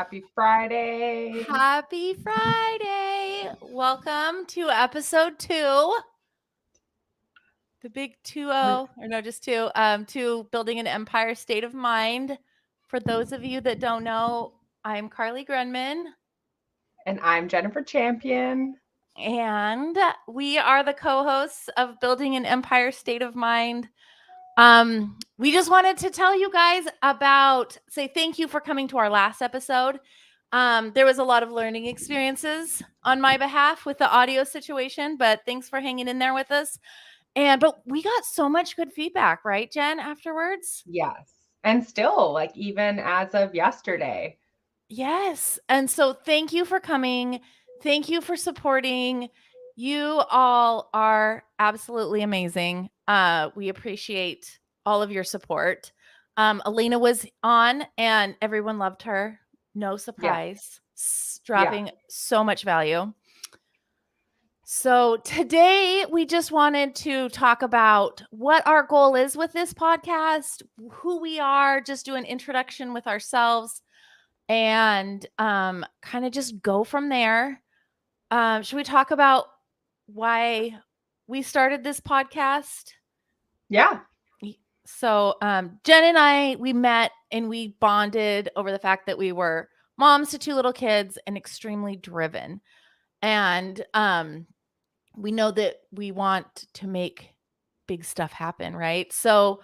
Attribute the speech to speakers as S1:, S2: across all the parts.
S1: Happy Friday.
S2: Happy Friday. Welcome to episode 2. The big 2-0, or no, just 2, to Building an Empire State of Mind. For those of you that don't know, I'm Carly Grunman.
S1: And I'm Jennifer Champion.
S2: And we are the co-hosts of Building an Empire State of Mind. We just wanted to tell you guys say thank you for coming to our last episode. There was a lot of learning experiences on my behalf with the audio situation, but thanks for hanging in there with us. But we got so much good feedback, right, Jen, afterwards?
S1: Yes. And still, even as of yesterday.
S2: Yes. And so thank you for coming. Thank you for supporting. You all are absolutely amazing. We appreciate all of your support. Elena was on and everyone loved her. No surprise. Dropping so much value. So today we just wanted to talk about what our goal is with this podcast, who we are, just do an introduction with ourselves, and kind of just go from there. Should we talk about why we started this podcast?
S1: Yeah.
S2: So Jen and I, we met and we bonded over the fact that we were moms to 2 little kids and extremely driven. And we know that we want to make big stuff happen, right? So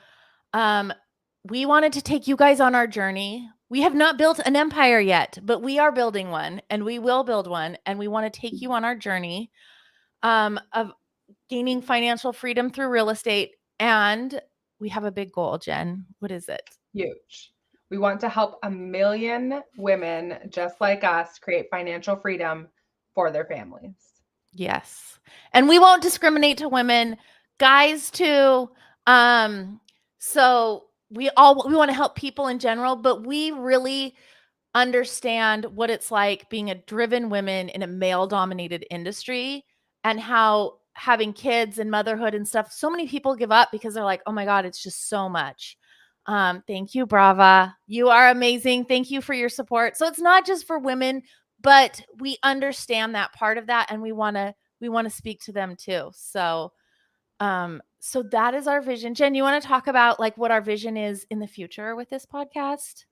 S2: we wanted to take you guys on our journey. We have not built an empire yet, but we are building one and we will build one. And we want to take you on our journey of gaining financial freedom through real estate. And we have a big goal, Jen. What is it?
S1: Huge. We want to help 1 million women just like us create financial freedom for their families.
S2: Yes. And we won't discriminate to women, guys too. So we want to help people in general, but we really understand what it's like being a driven woman in a male dominated industry and how having kids and motherhood and stuff, so many people give up because they're like, oh my God, it's just so much. Thank you, Brava. You are amazing. Thank you for your support. So it's not just for women, but we understand that part of that and we want to speak to them too. So so that is our vision. Jen, you want to talk about what our vision is in the future with this podcast?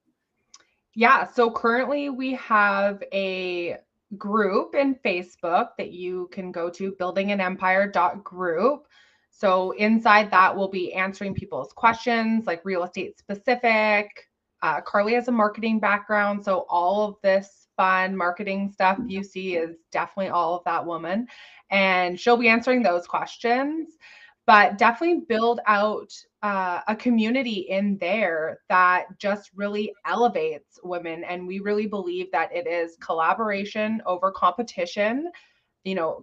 S1: Yeah. So currently we have a group in Facebook that you can go to, buildinganempire.group. So inside that, we'll be answering people's questions, like real estate specific. Carly has a marketing background, so all of this fun marketing stuff you see is definitely all of that woman. And she'll be answering those questions. But definitely build out a community in there that just really elevates women. And we really believe that it is collaboration over competition.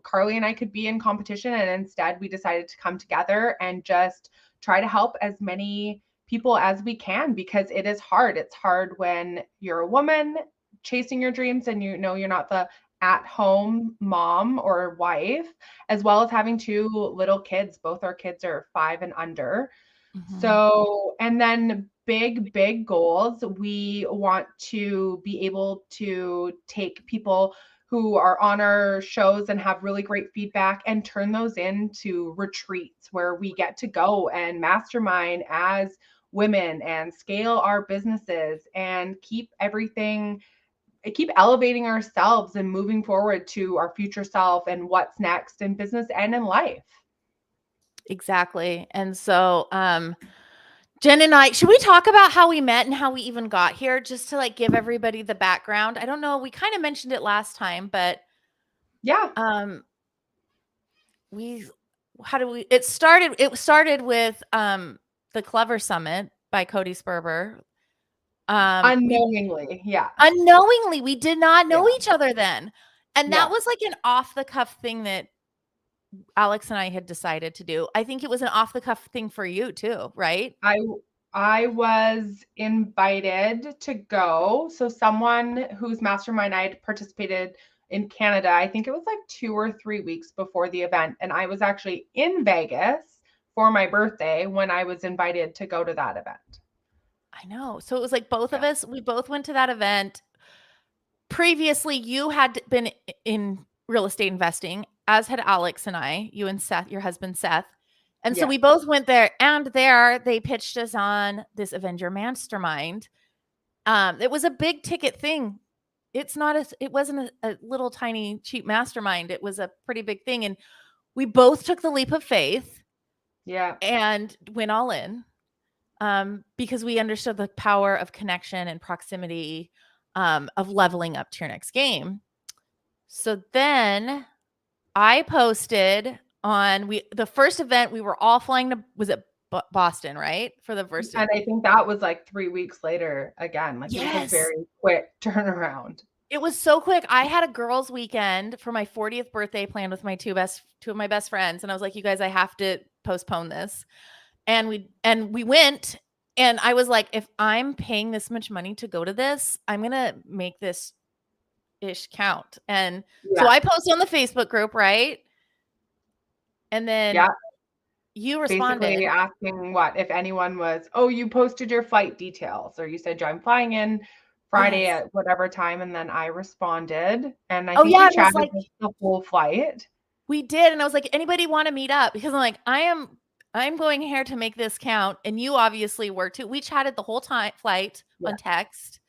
S1: Carly and I could be in competition, and instead we decided to come together and just try to help as many people as we can, because it is hard. It's hard when you're a woman chasing your dreams and you're not the at-home mom or wife, as well as having 2 little kids. Both our kids are 5 and under.
S2: Mm-hmm.
S1: So, and then big goals. We want to be able to take people who are on our shows and have really great feedback and turn those into retreats where we get to go and mastermind as women and scale our businesses and keep elevating ourselves and moving forward to our future self and what's next in business and in life.
S2: Exactly. And so Jen and I, should we talk about how we met and how we even got here, just to give everybody the background? I don't know, we kind of mentioned it last time, but
S1: yeah.
S2: It started with the Clever Summit by Cody Sperber.
S1: Unknowingly.
S2: Unknowingly, we did not know each other then. And that was an off the cuff thing that Alex and I had decided to do. I think it was an off the cuff thing for you too, right?
S1: I was invited to go. So someone whose mastermind I had participated in Canada, I think it was 2 or 3 weeks before the event. And I was actually in Vegas for my birthday when I was invited to go to that event.
S2: I know. So it was both of us, we both went to that event. previously you had been in real estate investing, as had Alex and I, you and Seth, your husband Seth. And so
S1: Yeah.
S2: we both went there, and there they pitched us on this Avenger Mastermind. It was a big ticket thing. It wasn't a little tiny cheap mastermind. It was a pretty big thing. And we both took the leap of faith
S1: Yeah.
S2: and went all in, because we understood the power of connection and proximity, of leveling up to your next game. So then I posted on the first event. We were all flying to, was it Boston, right? For the first
S1: And
S2: event.
S1: I think that was like 3 weeks later again. Like it was a
S2: Yes.
S1: very quick turnaround.
S2: It was so quick. I had a girls' weekend for my 40th birthday planned with my two of my best friends, and I was like, "You guys, I have to postpone this." And we went, and I was like, "If I'm paying this much money to go to this, I'm gonna make this ish count." And so I posted on the Facebook group, right? And then you responded.
S1: Basically asking what if anyone was, oh, you posted your flight details, or you said I'm flying in Friday
S2: Yes.
S1: at whatever time, and then I responded, and I
S2: Oh
S1: think
S2: yeah,
S1: we
S2: it was
S1: chatted
S2: like
S1: the whole flight.
S2: we did, and I was like, "Anybody want to meet up?" Because I'm like, I'm going here to make this count, and you obviously were too. We chatted the whole time flight on text,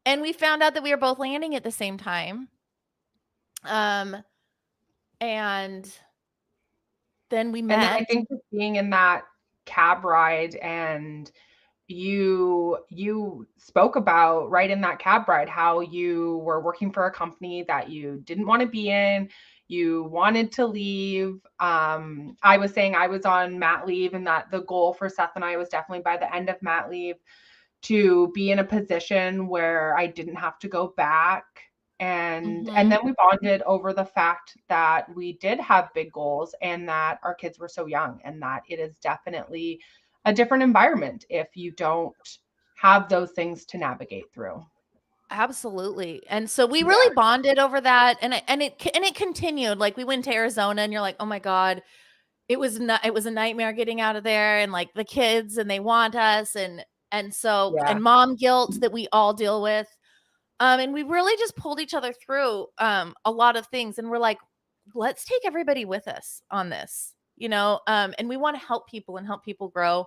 S2: and we found out that we were both landing at the same time. And then we met.
S1: And then I think just being in that cab ride, and you spoke about right in that cab ride how you were working for a company that you didn't want to be in. You wanted to leave. I was saying I was on mat leave, and that the goal for Seth and I was definitely by the end of mat leave to be in a position where I didn't have to go back. And then we bonded over the fact that we did have big goals, and that our kids were so young, and that it is definitely a different environment if you don't have those things to navigate through.
S2: Absolutely. And so we really bonded over that, and it continued. Like we went to Arizona, and you're like, "Oh my God, it was a nightmare getting out of there, and like the kids, and they want us, and so and mom guilt that we all deal with." And we really just pulled each other through a lot of things, and we're like, let's take everybody with us on this, and we want to help people and help people grow.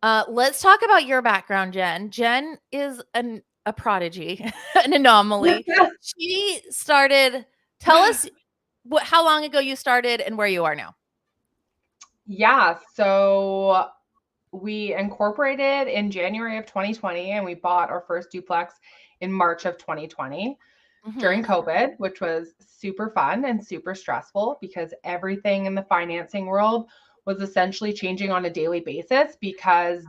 S2: Let's talk about your background, Jen. Jen is a prodigy, an anomaly. She started, tell us how long ago you started and where you are now.
S1: Yeah, so we incorporated in January of 2020, and we bought our first duplex in March of 2020 during COVID, which was super fun and super stressful because everything in the financing world was essentially changing on a daily basis because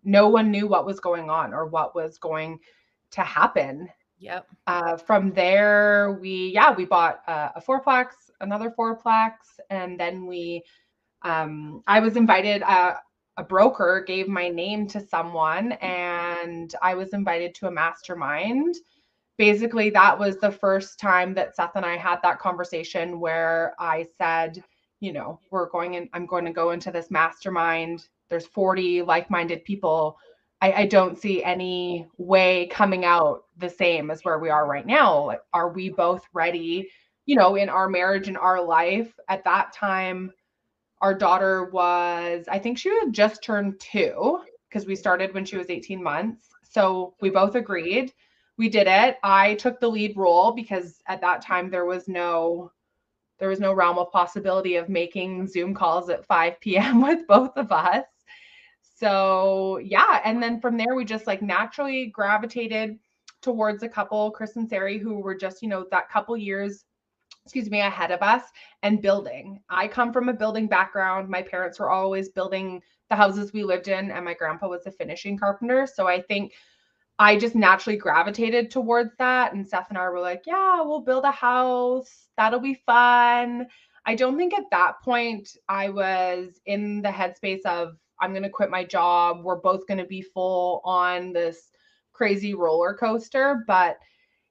S1: no one knew what was going on or what was going to happen.
S2: Yep.
S1: From there, we bought a fourplex, another fourplex, and then I was invited. A broker gave my name to someone, and I was invited to a mastermind. Basically, that was the first time that Seth and I had that conversation where I said, I'm going to go into this mastermind. There's 40 like-minded people. I don't see any way coming out the same as where we are right now. Like, are we both ready, in our marriage and our life? At that time, our daughter I think she had just turned 2 because we started when she was 18 months. So we both agreed. We did it. I took the lead role because at that time there was no realm of possibility of making Zoom calls at 5 p.m. with both of us. So yeah. And then from there, we just like naturally gravitated towards a couple, Chris and Sari, who were just, that couple years ahead of us and building. I come from a building background. My parents were always building the houses we lived in, and my grandpa was a finishing carpenter. So I think I just naturally gravitated towards that. And Seth and I were like, yeah, we'll build a house. That'll be fun. I don't think at that point I was in the headspace of, I'm going to quit my job. We're both going to be full on this crazy roller coaster. But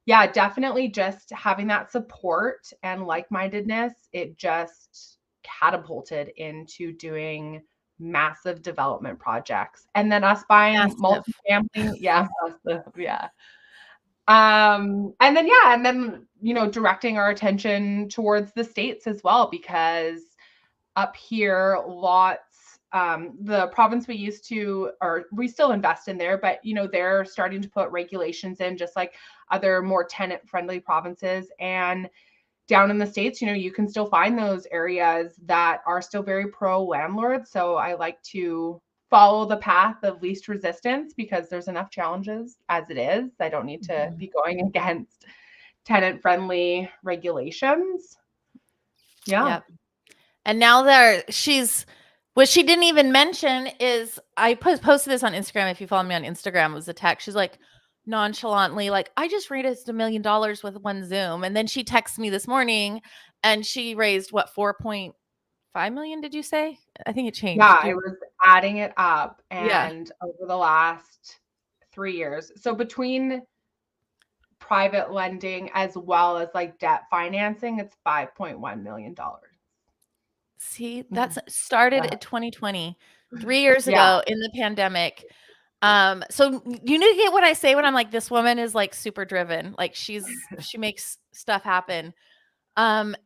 S1: yeah, definitely just having that support and like-mindedness, it just catapulted into doing massive development projects. And then us buying multifamily. Yeah. And then, directing our attention towards the States as well, because up here, the province we used to, or we still invest in there, but they're starting to put regulations in, just like other more tenant friendly provinces. And down in the States, you can still find those areas that are still very pro landlord. So I like to follow the path of least resistance, because there's enough challenges as it is. I don't need to be going against tenant friendly regulations. Yeah.
S2: Yep. And now what she didn't even mention is, I posted this on Instagram. If you follow me on Instagram, it was a text. She's like, nonchalantly, like, I just raised $1 million with one Zoom. And then she texted me this morning and she raised what, 4.5 million, did you say? I think it changed.
S1: Yeah, I was adding it up,
S2: Yeah.
S1: and over the last 3 years. So between private lending as well as like debt financing, it's $5.1 million.
S2: See, that's started
S1: Yeah.
S2: in 2020, 3 years
S1: Yeah.
S2: ago in the pandemic. So you need to get what I say when I'm like, this woman is like super driven. Like she makes stuff happen. And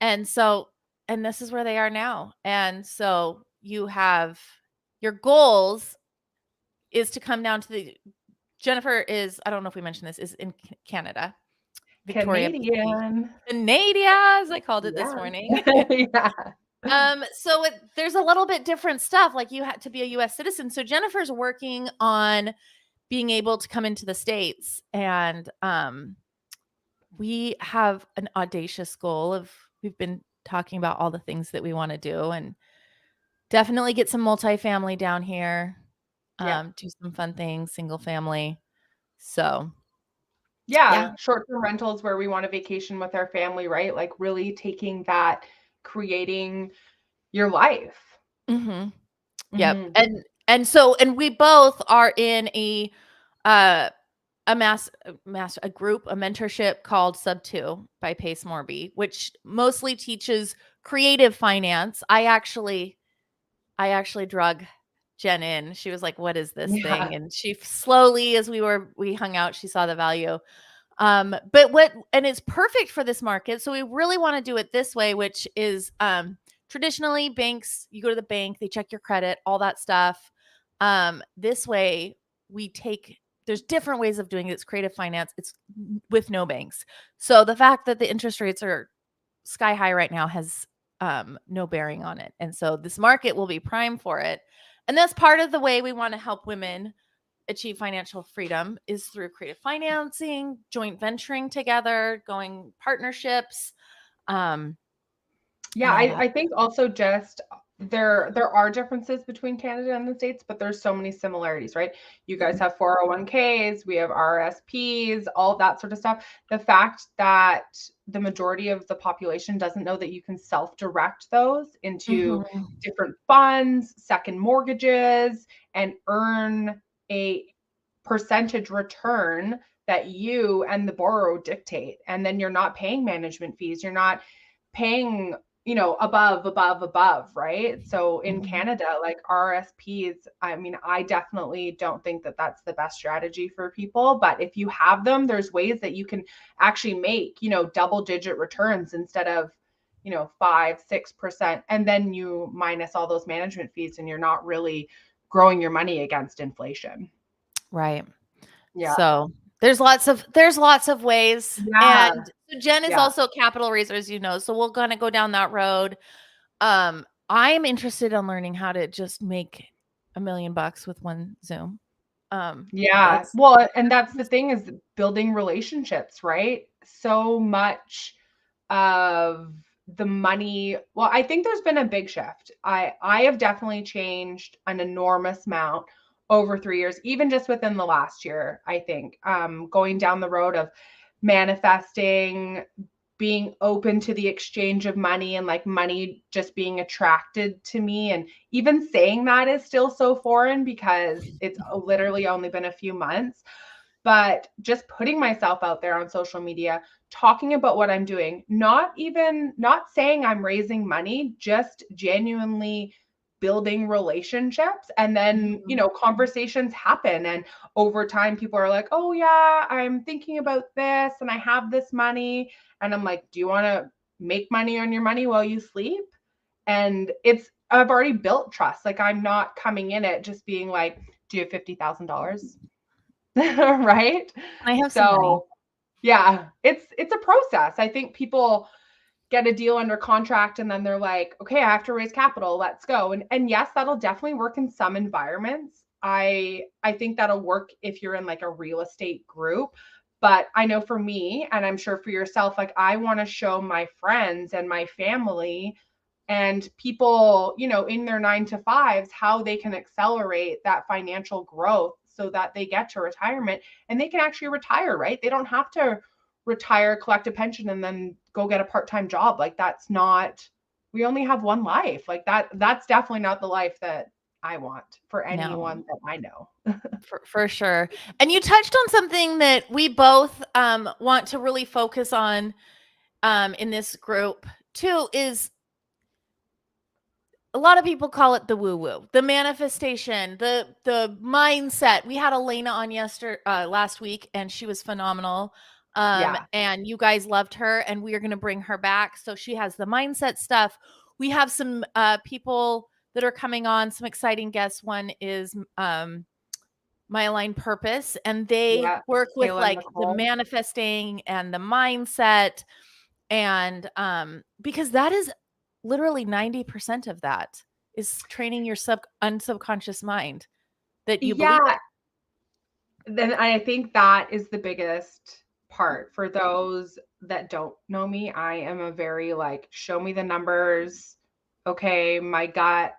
S2: this is where they are now. And so you have your goals is to come down to Jennifer is, I don't know if we mentioned this, is in Canada. Victoria,
S1: Canadian.
S2: as I called it this morning.
S1: Yeah.
S2: So there's a little bit different stuff. Like, you had to be a US citizen. So Jennifer's working on being able to come into the States, and we have an audacious goal we've been talking about all the things that we want to do, and definitely get some multifamily down here. Do some fun things, single family. So
S1: yeah, short-term rentals where we want to vacation with our family, right? Like really taking that, creating your life.
S2: Mm-hmm. Yep. And we both are in a group, a mentorship called Sub 2 by Pace Morby, which mostly teaches creative finance. I actually drug Jen in. She was like, what is this thing? And she slowly, as we hung out, she saw the value. And it's perfect for this market. So we really want to do it this way, which is traditionally banks, you go to the bank, they check your credit, all that stuff. This way there's different ways of doing it. It's creative finance. It's with no banks. So the fact that the interest rates are sky high right now has no bearing on it. And so this market will be prime for it. And that's part of the way we want to help women achieve financial freedom, is through creative financing, joint venturing together, going partnerships.
S1: I think also just there are differences between Canada and the States, but there's so many similarities, right? You guys have 401ks, we have RSPs, all of that sort of stuff. The fact that the majority of the population doesn't know that you can self-direct those into different funds, second mortgages, and earn a percentage return that you and the borrower dictate. And then you're not paying management fees. You're not paying above, right? So in Canada, like RSPs, I mean, I definitely don't think that that's the best strategy for people. But if you have them, there's ways that you can actually make, double-digit returns instead of, 5-6%. And then you minus all those management fees, and you're not really growing your money against inflation.
S2: Right.
S1: Yeah.
S2: So there's lots of ways.
S1: Yeah.
S2: And so Jen is also a capital raiser, as you know. So we're going to go down that road. I'm interested in learning how to just make $1 million with one Zoom.
S1: Well, and that's the thing, is building relationships, right? So much of the money. Well, I think there's been a big shift. I have definitely changed an enormous amount over 3 years, even just within the last year. I think going down the road of manifesting, being open to the exchange of money, and like money just being attracted to me. And even saying that is still so foreign, because it's literally only been a few months. But just putting myself out there on social media, talking about what I'm doing, not saying I'm raising money, just genuinely building relationships, and then, you know, conversations happen, and over time people are like, oh yeah, I'm thinking about this and I have this money, and I'm like, do you want to make money on your money while you sleep? And I've already built trust. Like, I'm not coming in it just being like, do you have $50,000? Right?
S2: I have some money.
S1: So yeah, it's a process. I think people get a deal under contract and then they're like, okay, I have to raise capital, let's go. And yes, that'll definitely work in some environments. I think that'll work if you're in like a real estate group. But I know for me, and I'm sure for yourself, like, I want to show my friends and my family and people, you know, in their 9 to 5s, how they can accelerate that financial growth so that they get to retirement and they can actually retire, right? They don't have to retire, collect a pension, and then go get a part-time job. Like, that's not, we only have one life. Like, that's definitely not the life that I want for anyone that I know.
S2: For sure. And you touched on something that we both want to really focus on in this group too, is a lot of people call it the woo-woo, the manifestation, the mindset. We had Elena on last week, and she was phenomenal. And you guys loved her, and we are going to bring her back. So she has the mindset stuff. We have some people that are coming on, some exciting guests. One is My Aligned Purpose, and they work with like the manifesting and the mindset. And because that is literally 90% of that is training your unsubconscious mind that you believe.
S1: Then I think that is the biggest part for those that don't know me. I am a very like, show me the numbers. Okay, my gut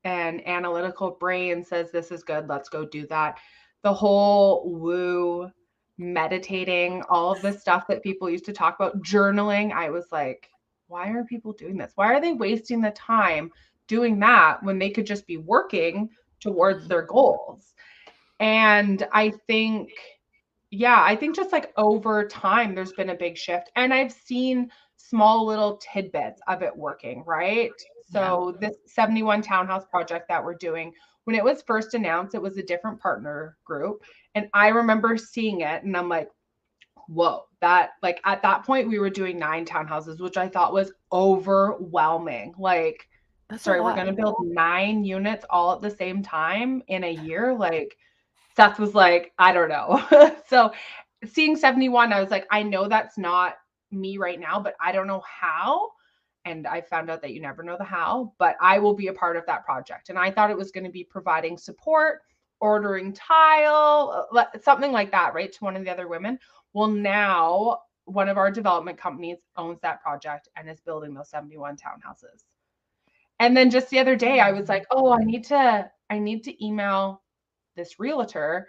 S1: and analytical brain says this is good. Let's go do that. The whole woo, meditating, all of the stuff that people used to talk about, journaling, I was like, why are people doing this? Why are they wasting the time doing that when they could just be working towards their goals? And I think just like over time, there's been a big shift. And I've seen small little tidbits of it working, right? So this 71 townhouse project that we're doing, when it was first announced, it was a different partner group. And I remember seeing it and I'm like, whoa, that, like, at that point we were doing 9 townhouses, which I thought was overwhelming. Like, sorry, we're going to build 9 units all at the same time in a year. Like, Seth was like, I don't know. So seeing 71, I was like, I know that's not me right now, but I don't know how. And I found out that you never know the how, but I will be a part of that project. And I thought it was going to be providing support, ordering tile, something like that, right, to one of the other women. Well, now one of our development companies owns that project and is building those 71 townhouses. And then just the other day, I was like, oh, I need to email this realtor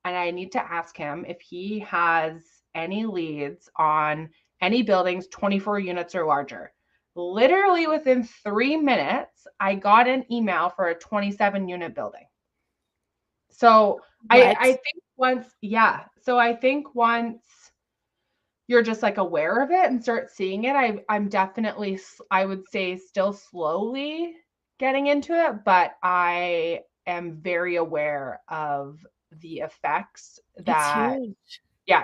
S1: and I need to ask him if he has any leads on any buildings 24 units or larger. Literally within 3 minutes, I got an email for a 27 unit building. So I think once you're just like aware of it and start seeing it, I'm definitely, I would say, still slowly getting into it, but I am very aware of the effects that,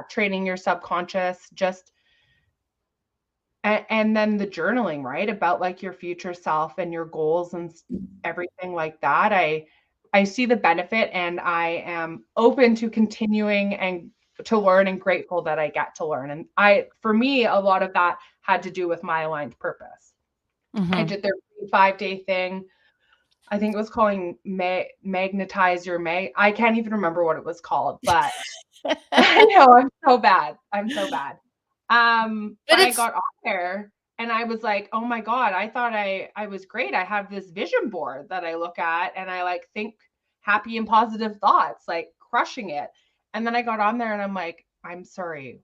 S1: training your subconscious, just, and then the journaling, right, about like your future self and your goals and everything like that. I see the benefit, and I am open to continuing and to learn, and grateful that I get to learn. And for me, a lot of that had to do with My Aligned Purpose. I did their 5-day thing. I think it was calling Magnetize Your I can't even remember what it was called, but I know I'm so bad. But I got on there and I was like, oh my God, I thought I was great. I have this vision board that I look at and I like think happy and positive thoughts, like crushing it. And then I got on there and I'm like, I'm sorry.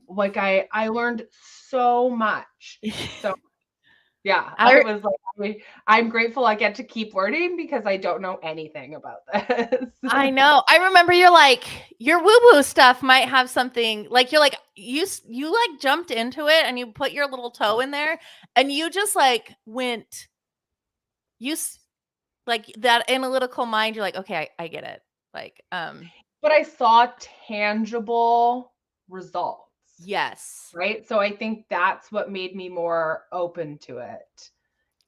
S1: Like I learned so much. So yeah, I was like, I'm grateful I get to keep learning because I don't know anything about this.
S2: I know. I remember you're like, your woo-woo stuff might have something like, you're like, you like jumped into it and you put your little toe in there and you just like went, Like that analytical mind, you're like, okay, I get it. Like,
S1: But I saw tangible results,
S2: yes,
S1: right? So I think that's what made me more open to it.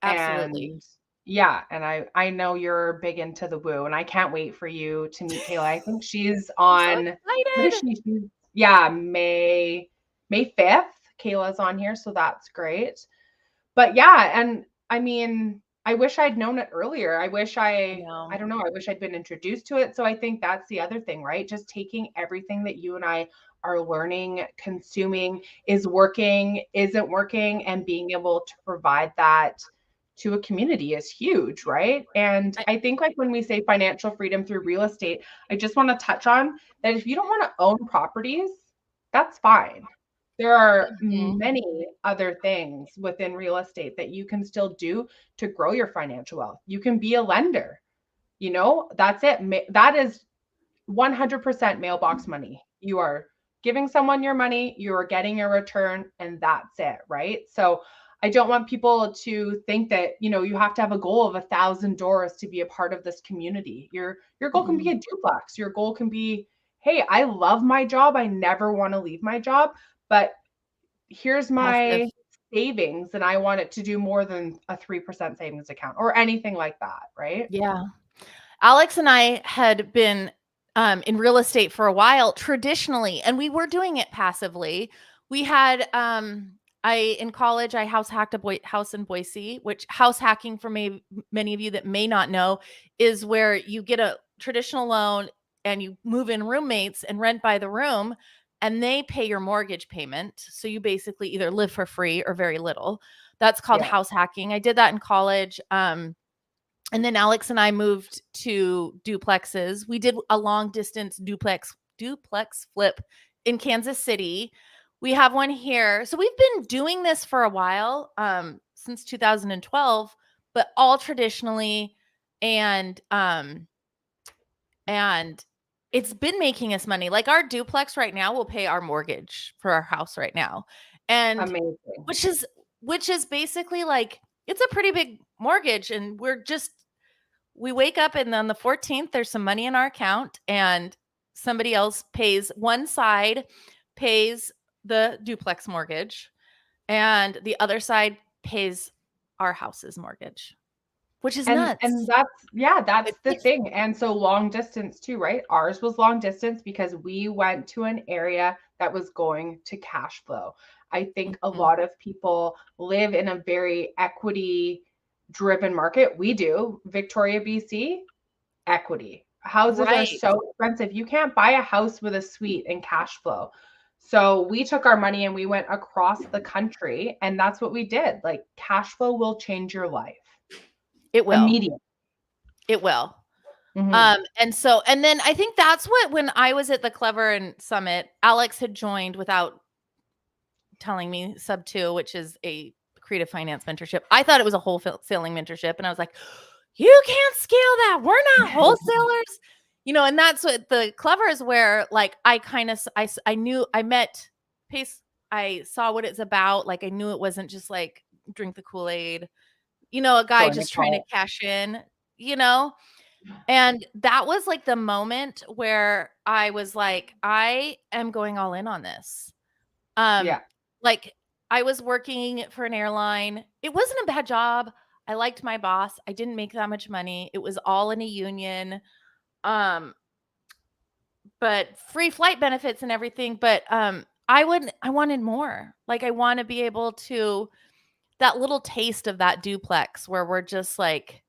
S2: absolutely.
S1: And yeah, and I know you're big into the woo, and I can't wait for you to meet Kayla. I think she's
S2: I'm so
S1: on, what is
S2: excited.
S1: she? Yeah, May 5th. Kayla's on here, so that's great. But yeah, and I mean, I wish I'd known it earlier.
S2: I
S1: I
S2: know.
S1: don't know, I wish I'd been introduced to it. So I think that's the other thing, right? Just taking everything that you and I are learning, consuming, is working, isn't working, and being able to provide that to a community is huge, right? And
S2: I,
S1: I think like when we say financial freedom through real estate, I just want to touch on that if you don't want to own properties, that's fine. There are
S2: Mhm.
S1: many other things within real estate that you can still do to grow your financial wealth. You can be a lender. That's it. That is 100% mailbox money. You are giving someone your money, you are getting a return, and that's it, right? So I don't want people to think that, you have to have a goal of 1,000 doors to be a part of this community. Your goal can be
S2: Mm-mm.
S1: a duplex. Your goal can be, hey, I love my job. I never want to leave my job, but here's
S2: Passive.
S1: my savings and I want it to do more than a 3% savings account or anything like that, right?
S2: Yeah. Alex and I had been in real estate for a while traditionally, and we were doing it passively. We had I in college I house hacked a house in Boise, which house hacking for many of you that may not know is where you get a traditional loan and you move in roommates and rent by the room and they pay your mortgage payment. So you basically either live for free or very little. That's called
S1: Yeah.
S2: house hacking. I did that in college. And then Alex and I moved to duplexes. We did a long distance duplex flip in Kansas City. We have one here. So we've been doing this for a while, since 2012, but all traditionally and and it's been making us money. Like our duplex right now will pay our mortgage for our house right now. And
S1: Amazing.
S2: which is which is basically like it's a pretty big mortgage and we wake up and on the 14th there's some money in our account and somebody else pays one side pays the duplex mortgage and the other side pays our house's mortgage, which is
S1: And
S2: nuts.
S1: that's
S2: It
S1: the
S2: makes
S1: thing. And so long distance too, right? Ours was long distance because we went to an area that was going to cash flow. I think a
S2: Mhm.
S1: lot of people live in a very equity driven market. We do. Victoria, BC, equity. Houses are
S2: Right.
S1: so expensive. You can't buy a house with a suite and cash flow. So we took our money and we went across the country, and that's what we did. Like cash flow will change your life
S2: It will.
S1: immediately.
S2: It will.
S1: Mhm.
S2: And then I think that's what when I was at the Clever and Summit, Alex had joined without telling me sub 2, which is a creative finance mentorship. I thought it was a wholesaling mentorship. And I was like, you can't scale that. We're not wholesalers. And that's what the Clever is where like I kind of I knew I met Pace. I saw what it's about. Like I knew it wasn't just like drink the Kool-Aid, a guy
S1: Join the
S2: just trying to
S1: call.
S2: cash in, you know? And that was like the moment where I was like, I am going all in on this. Um,
S1: Yeah.
S2: like I was working for an airline. It wasn't a bad job. I liked my boss. I didn't make that much money. It was all in a union. Um, but free flight benefits and everything. But I wanted more. Like I want to be able to that little taste of that duplex where we're just like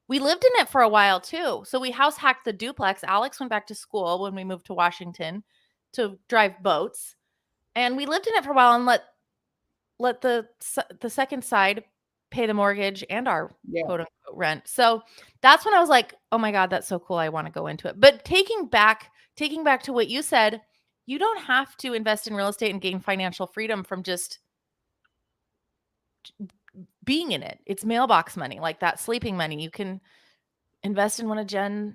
S2: we lived in it for a while too. So we house hacked the duplex. Alex went back to school when we moved to Washington to drive boats. And we lived in it for a while and let the second side pay the mortgage and our
S1: Yeah.
S2: quote unquote rent. So that's when I was like, "Oh my god, that's so cool. I want to go into it." But taking back to what you said, you don't have to invest in real estate and gain financial freedom from just being in it. It's mailbox money, like that sleeping money. You can invest in one of Jen's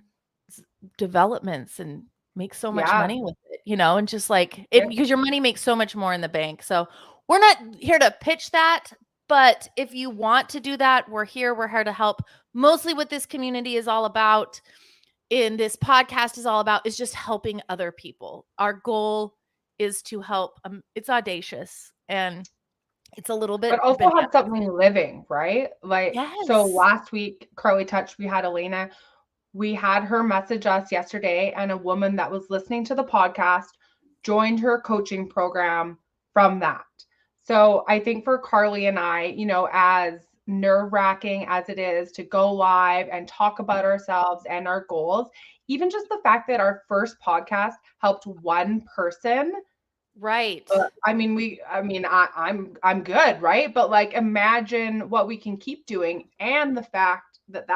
S2: developments and make so much
S1: Yeah.
S2: money with it, and just like it
S1: Yeah.
S2: because your money makes so much more in the bank. So we're not here to pitch that, But if you want to do that, we're here. We're here to help. Mostly what this community is all about, in this podcast is all about, is just helping other people. Our goal is to help. It's audacious and it's a little bit
S1: But also
S2: bananas.
S1: have something living, right? Like, so
S2: Yes.
S1: last week, Carly Touch, we had Elena. We had her message us yesterday, and a woman that was listening to the podcast joined her coaching program from that. So I think for Carly and I, you know, as nerve-wracking as it is to go live and talk about ourselves and our goals, even just the fact that our first podcast helped one person.
S2: Right.
S1: I'm good, right? But like, imagine what we can keep doing, and the fact that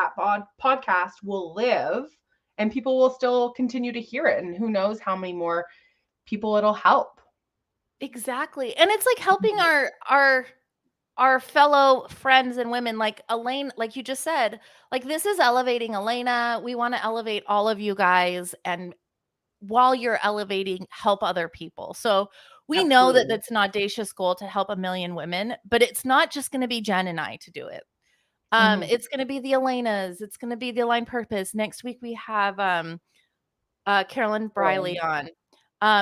S1: podcast will live and people will still continue to hear it, and who knows how many more people it'll help.
S2: Exactly. And it's like helping our fellow friends and women, like Elaine, like you just said, like this is elevating Elena. We want to elevate all of you guys, and while you're elevating, help other people. So we know that
S1: Absolutely.
S2: that's an audacious goal to help 1 million women, but it's not just going to be Jen and I to do it. It's going to be the Elenas. It's going to be the Align Purpose. Next week we have Carolyn Briley on,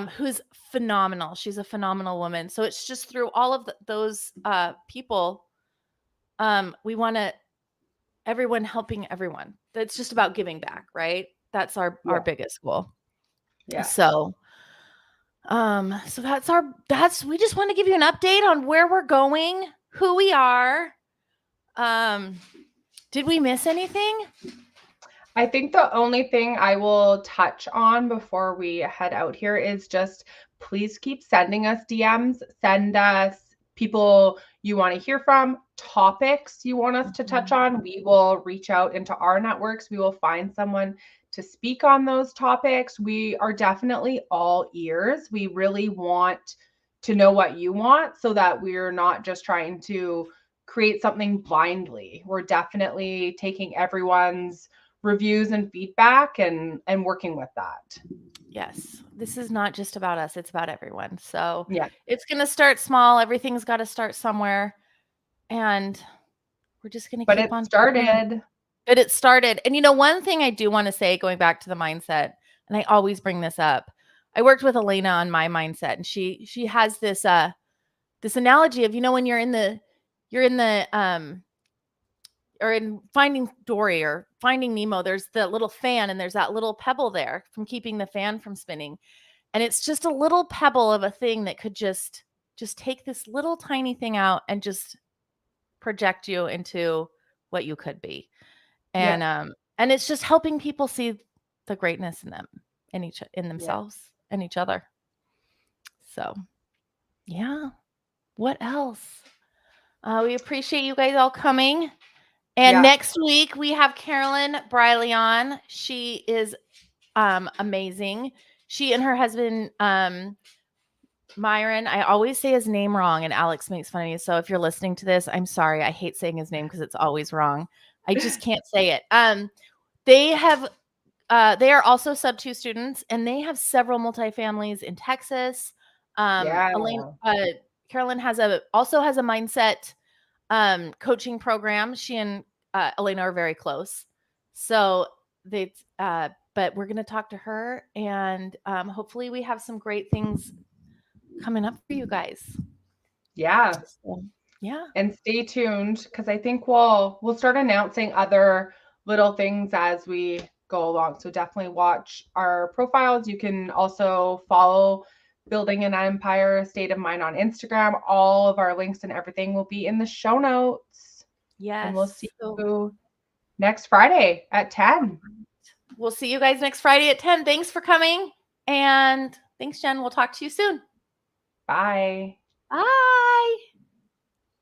S2: who's phenomenal. She's a phenomenal woman. So it's just through all of those people, we want to everyone helping everyone. That's just about giving back, right? That's our biggest goal.
S1: Yeah.
S2: So we just want to give you an update on where we're going, who we are. Did we miss anything?
S1: I think the only thing I will touch on before we head out here is just please keep sending us DMs. Send us people you want to hear from, topics you want us to touch on. We will reach out into our networks. We will find someone to speak on those topics. We are definitely all ears. We really want to know what you want so that we're not just trying to create something blindly. We're definitely taking everyone's reviews and feedback and working with that.
S2: Yes, this is not just about us, it's about everyone. So
S1: yeah,
S2: it's going to start small. Everything's got to start somewhere, and we're just going to keep on
S1: started.
S2: But it started. And you know, one thing I do want to say, going back to the mindset, and I always bring this up, I worked with Elena on my mindset, and she has this this analogy of, you know, when you're in the or in Finding Dory or Finding Nemo, there's the little fan and there's that little pebble there from keeping the fan from spinning. And it's just a little pebble of a thing that could just take this little tiny thing out and just project you into what you could be. And and it's just helping people see the greatness in them, in themselves and each other. So, yeah. What else? We appreciate you guys all coming. And next week we have Carolyn Briley on. She is amazing. She and her husband, Myron, I always say his name wrong and Alex makes fun of me. So if you're listening to this, I'm sorry. I hate saying his name because it's always wrong. I just can't say it. They are also sub-2 students, and they have several multifamilies in Texas. Carolyn also has a mindset coaching program. She and Elena are very close. So but we're going to talk to her, and hopefully we have some great things coming up for you guys.
S1: Yeah.
S2: So, yeah.
S1: And stay tuned, because I think we'll start announcing other little things as we go along. So definitely watch our profiles. You can also follow Building an Empire State of Mind on Instagram. All of our links and everything will be in the show notes.
S2: Yes.
S1: And we'll see you next Friday at 10.
S2: We'll see you guys next Friday at 10. Thanks for coming. And thanks, Jen. We'll talk to you soon.
S1: Bye.
S2: Bye.